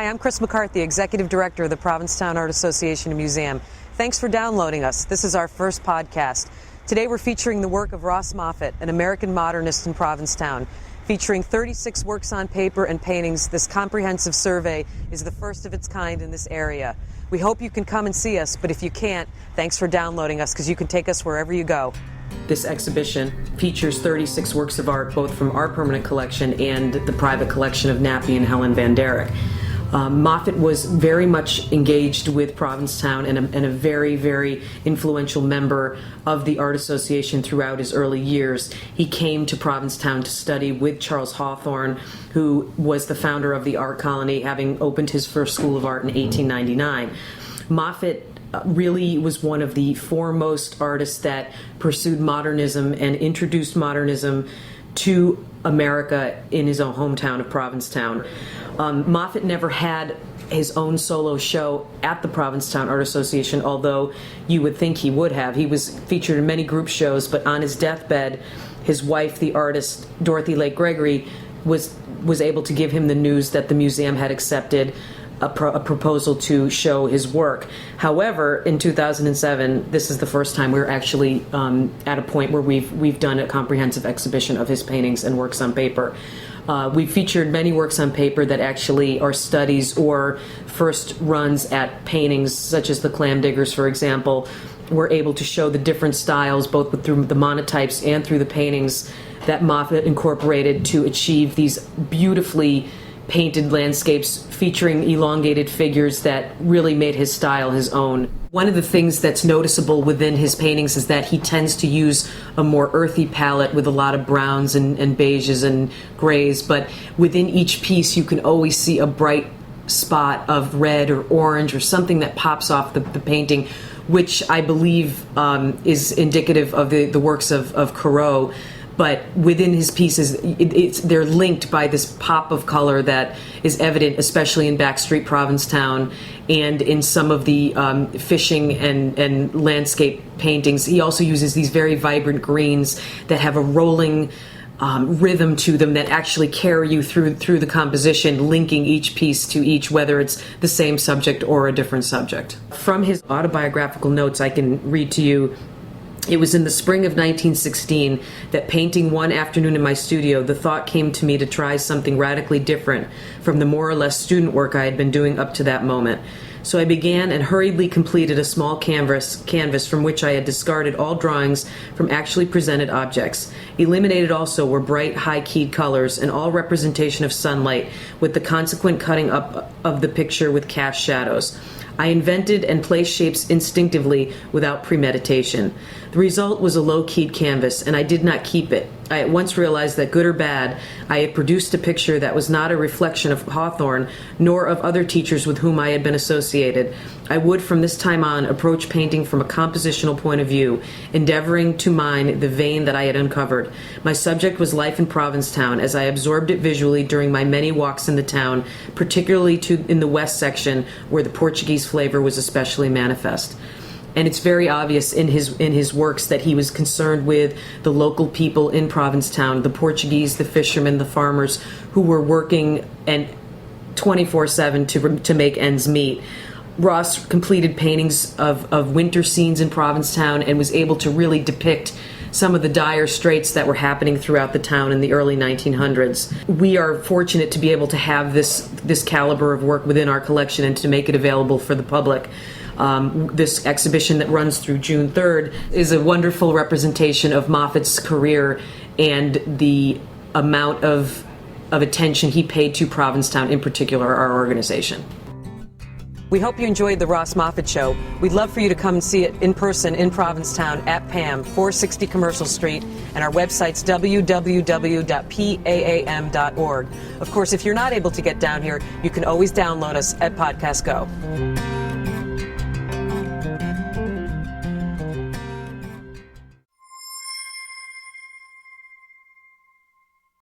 Hi, I'm Chris McCarthy, Executive Director of the Provincetown Art Association and Museum. Thanks for downloading us. This is our first podcast. Today we're featuring the work of Ross Moffett, an American modernist in Provincetown. Featuring 36 works on paper and paintings, this comprehensive survey is the first of its kind in this area. We hope you can come and see us, but if you can't, thanks for downloading us because you can take us wherever you go. This exhibition features 36 works of art, both from our permanent collection and the private collection of Nappy and Helen Van Derrick. Moffett was very much engaged with Provincetown and a very, very influential member of the Art Association throughout his early years. He came to Provincetown to study with Charles Hawthorne, who was the founder of the art colony, having opened his first school of art in 1899. Moffett really was one of the foremost artists that pursued modernism and introduced modernism to America in his own hometown of Provincetown. Moffett never had his own solo show at the Provincetown Art Association, although you would think he would have. He was featured in many group shows, but on his deathbed, his wife, the artist Dorothy Lake Gregory, was able to give him the news that the museum had accepted a proposal to show his work. However, in 2007, this is the first time we're actually at a point where we've done a comprehensive exhibition of his paintings and works on paper. We've featured many works on paper that actually are studies or first runs at paintings, such as the Clam Diggers, for example. We're able to show the different styles, both through the monotypes and through the paintings that Moffett incorporated to achieve these beautifully painted landscapes featuring elongated figures that really made his style his own. One of the things that's noticeable within his paintings is that he tends to use a more earthy palette with a lot of browns and beiges and grays, but within each piece you can always see a bright spot of red or orange or something that pops off the painting, which I believe is indicative of the works of Corot. But within his pieces, they're linked by this pop of color that is evident, especially in Backstreet Provincetown and in some of the fishing and landscape paintings. He also uses these very vibrant greens that have a rolling rhythm to them that actually carry you through the composition, linking each piece to each, whether it's the same subject or a different subject. From his autobiographical notes, I can read to you. It was in the spring of 1916 that, painting one afternoon in my studio, the thought came to me to try something radically different from the more or less student work I had been doing up to that moment. So I began and hurriedly completed a small canvas from which I had discarded all drawings from actually presented objects. Eliminated also were bright, high-keyed colors and all representation of sunlight, with the consequent cutting up of the picture with cast shadows. I invented and placed shapes instinctively without premeditation. The result was a low-keyed canvas, and I did not keep it. I at once realized that, good or bad, I had produced a picture that was not a reflection of Hawthorne, nor of other teachers with whom I had been associated. I would, from this time on, approach painting from a compositional point of view, endeavoring to mine the vein that I had uncovered. My subject was life in Provincetown, as I absorbed it visually during my many walks in the town, particularly in the west section, where the Portuguese flavor was especially manifest. And it's very obvious in his works that he was concerned with the local people in Provincetown, the Portuguese, the fishermen, the farmers, who were working and 24/7 to make ends meet. Ross completed paintings of winter scenes in Provincetown and was able to really depict some of the dire straits that were happening throughout the town in the early 1900s. We are fortunate to be able to have this caliber of work within our collection and to make it available for the public. This exhibition that runs through June 3rd is a wonderful representation of Moffett's career and the amount of attention he paid to Provincetown, in particular our organization. We hope you enjoyed the Ross Moffett Show. We'd love for you to come and see it in person in Provincetown at PAAM, 460 Commercial Street, and our website's www.paam.org. Of course, if you're not able to get down here, you can always download us at Podcast Go.